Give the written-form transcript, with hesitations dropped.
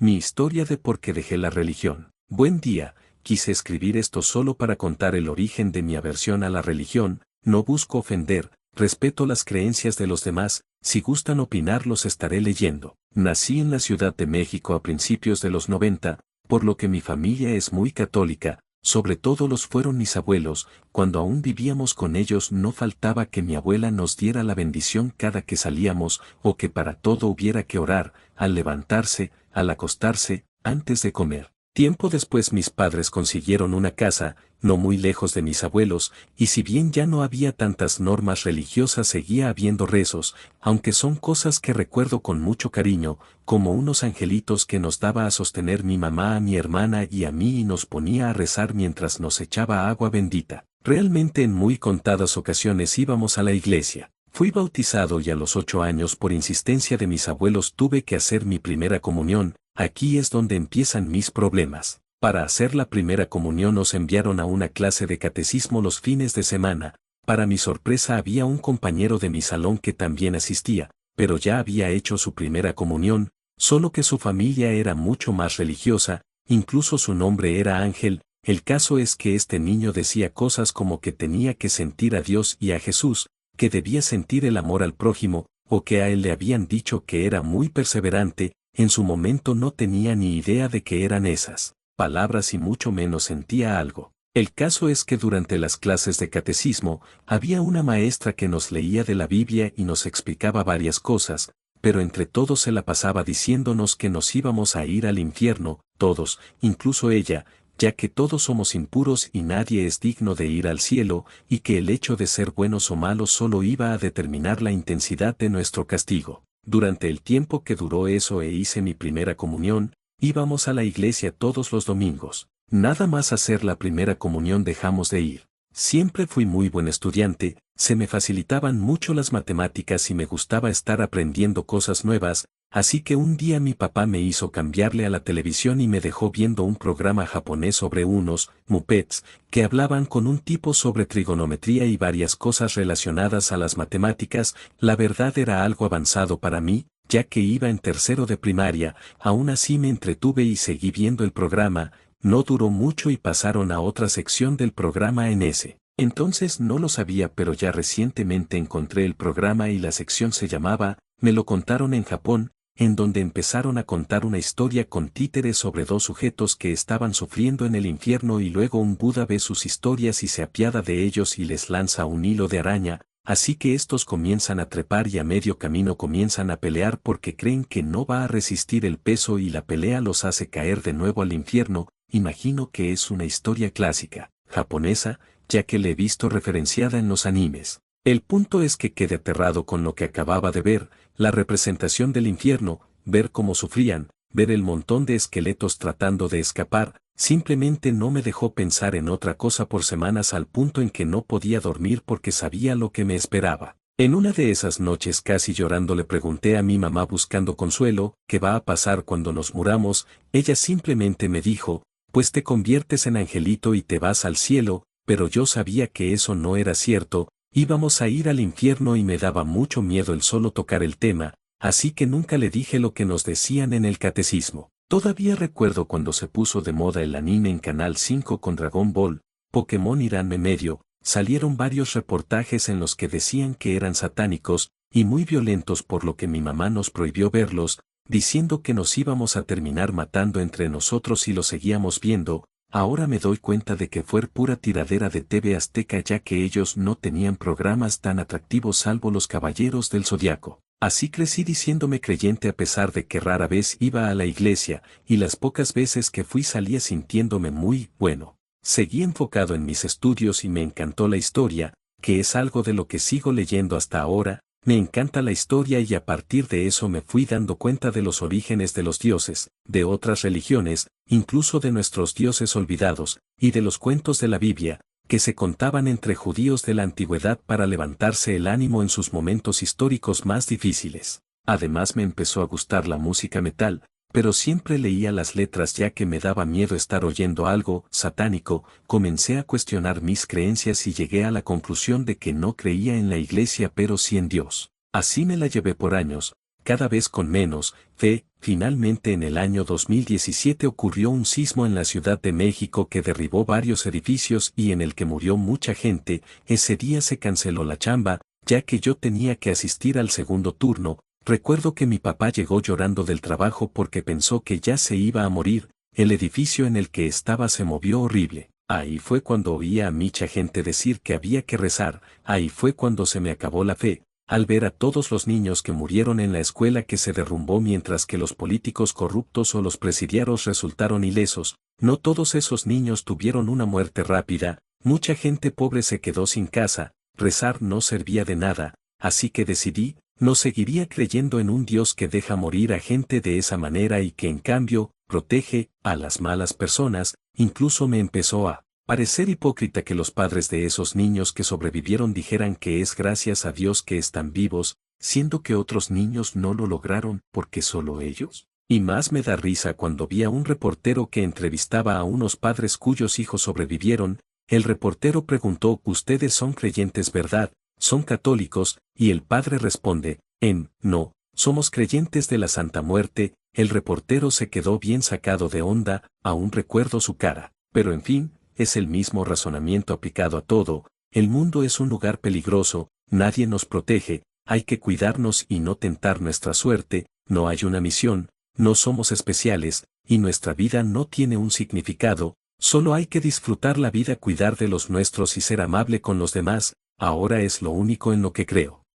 Mi historia de por qué dejé la religión. Buen día, quise escribir esto solo para contar el origen de mi aversión a la religión, no busco ofender, respeto las creencias de los demás, si gustan opinar los estaré leyendo. Nací en la Ciudad de México a principios de los 90, por lo que mi familia es muy católica, sobre todo los fueron mis abuelos, cuando aún vivíamos con ellos no faltaba que mi abuela nos diera la bendición cada que salíamos, o que para todo hubiera que orar, al levantarse, al acostarse, antes de comer. Tiempo después mis padres consiguieron una casa, no muy lejos de mis abuelos, y si bien ya no había tantas normas religiosas seguía habiendo rezos, aunque son cosas que recuerdo con mucho cariño, como unos angelitos que nos daba a sostener mi mamá a mi hermana y a mí y nos ponía a rezar mientras nos echaba agua bendita. Realmente en muy contadas ocasiones íbamos a la iglesia. Fui bautizado y a los 8 años por insistencia de mis abuelos tuve que hacer mi primera comunión. Aquí es donde empiezan mis problemas. Para hacer la primera comunión nos enviaron a una clase de catecismo los fines de semana. Para mi sorpresa había un compañero de mi salón que también asistía, pero ya había hecho su primera comunión, solo que su familia era mucho más religiosa, incluso su nombre era Ángel. El caso es que este niño decía cosas como que tenía que sentir a Dios y a Jesús, que debía sentir el amor al prójimo, o que a él le habían dicho que era muy perseverante. En su momento no tenía ni idea de qué eran esas palabras y mucho menos sentía algo. El caso es que durante las clases de catecismo, había una maestra que nos leía de la Biblia y nos explicaba varias cosas, pero entre todos se la pasaba diciéndonos que nos íbamos a ir al infierno, todos, incluso ella, ya que todos somos impuros y nadie es digno de ir al cielo, y que el hecho de ser buenos o malos solo iba a determinar la intensidad de nuestro castigo. Durante el tiempo que duró eso e hice mi primera comunión, íbamos a la iglesia todos los domingos. Nada más hacer la primera comunión dejamos de ir. Siempre fui muy buen estudiante, se me facilitaban mucho las matemáticas y me gustaba estar aprendiendo cosas nuevas, así que un día mi papá me hizo cambiarle a la televisión y me dejó viendo un programa japonés sobre unos Muppets que hablaban con un tipo sobre trigonometría y varias cosas relacionadas a las matemáticas. La verdad era algo avanzado para mí, ya que iba en tercero de primaria, aún así me entretuve y seguí viendo el programa. No duró mucho y pasaron a otra sección del programa en ese. Entonces no lo sabía, pero ya recientemente encontré el programa y la sección se llamaba Me lo contaron en Japón, en donde empezaron a contar una historia con títeres sobre dos sujetos que estaban sufriendo en el infierno y luego un Buda ve sus historias y se apiada de ellos y les lanza un hilo de araña, así que estos comienzan a trepar y a medio camino comienzan a pelear porque creen que no va a resistir el peso y la pelea los hace caer de nuevo al infierno. Imagino que es una historia clásica, japonesa, ya que la he visto referenciada en los animes. El punto es que quedé aterrado con lo que acababa de ver, la representación del infierno, ver cómo sufrían, ver el montón de esqueletos tratando de escapar, simplemente no me dejó pensar en otra cosa por semanas al punto en que no podía dormir porque sabía lo que me esperaba. En una de esas noches casi llorando le pregunté a mi mamá buscando consuelo, ¿qué va a pasar cuando nos muramos? Ella simplemente me dijo, pues te conviertes en angelito y te vas al cielo, pero yo sabía que eso no era cierto, íbamos a ir al infierno y me daba mucho miedo el solo tocar el tema, así que nunca le dije lo que nos decían en el catecismo. Todavía recuerdo cuando se puso de moda el anime en Canal 5 con Dragon Ball, Pokémon y Ranma medio, salieron varios reportajes en los que decían que eran satánicos y muy violentos, por lo que mi mamá nos prohibió verlos, diciendo que nos íbamos a terminar matando entre nosotros si lo seguíamos viendo. Ahora me doy cuenta de que fue pura tiradera de TV Azteca, ya que ellos no tenían programas tan atractivos salvo Los Caballeros del Zodiaco. Así crecí diciéndome creyente a pesar de que rara vez iba a la iglesia, y las pocas veces que fui salía sintiéndome muy bueno. Seguí enfocado en mis estudios y me encantó la historia, que es algo de lo que sigo leyendo hasta ahora. Me encanta la historia y a partir de eso me fui dando cuenta de los orígenes de los dioses, de otras religiones, incluso de nuestros dioses olvidados, y de los cuentos de la Biblia, que se contaban entre judíos de la antigüedad para levantarse el ánimo en sus momentos históricos más difíciles. Además me empezó a gustar la música metal, pero siempre leía las letras ya que me daba miedo estar oyendo algo satánico. Comencé a cuestionar mis creencias y llegué a la conclusión de que no creía en la iglesia pero sí en Dios. Así me la llevé por años, cada vez con menos fe. Finalmente en el año 2017 ocurrió un sismo en la Ciudad de México que derribó varios edificios y en el que murió mucha gente. Ese día se canceló la chamba, ya que yo tenía que asistir al segundo turno. Recuerdo que mi papá llegó llorando del trabajo porque pensó que ya se iba a morir. El edificio en el que estaba se movió horrible. Ahí fue cuando oía a mucha gente decir que había que rezar. Ahí fue cuando se me acabó la fe, al ver a todos los niños que murieron en la escuela que se derrumbó mientras que los políticos corruptos o los presidiarios resultaron ilesos. No todos esos niños tuvieron una muerte rápida, mucha gente pobre se quedó sin casa. Rezar no servía de nada, así que decidí, no seguiría creyendo en un Dios que deja morir a gente de esa manera y que en cambio, protege a las malas personas. Incluso me empezó a parecer hipócrita que los padres de esos niños que sobrevivieron dijeran que es gracias a Dios que están vivos, siendo que otros niños no lo lograron porque solo ellos. Y más me da risa cuando vi a un reportero que entrevistaba a unos padres cuyos hijos sobrevivieron. El reportero preguntó: ¿Ustedes son creyentes, verdad? ¿Son católicos? Y el padre responde: no, somos creyentes de la Santa Muerte. El reportero se quedó bien sacado de onda, aún recuerdo su cara. Pero en fin, es el mismo razonamiento aplicado a todo. El mundo es un lugar peligroso, nadie nos protege, hay que cuidarnos y no tentar nuestra suerte, no hay una misión, no somos especiales, y nuestra vida no tiene un significado, solo hay que disfrutar la vida, cuidar de los nuestros y ser amable con los demás. Ahora es lo único en lo que creo.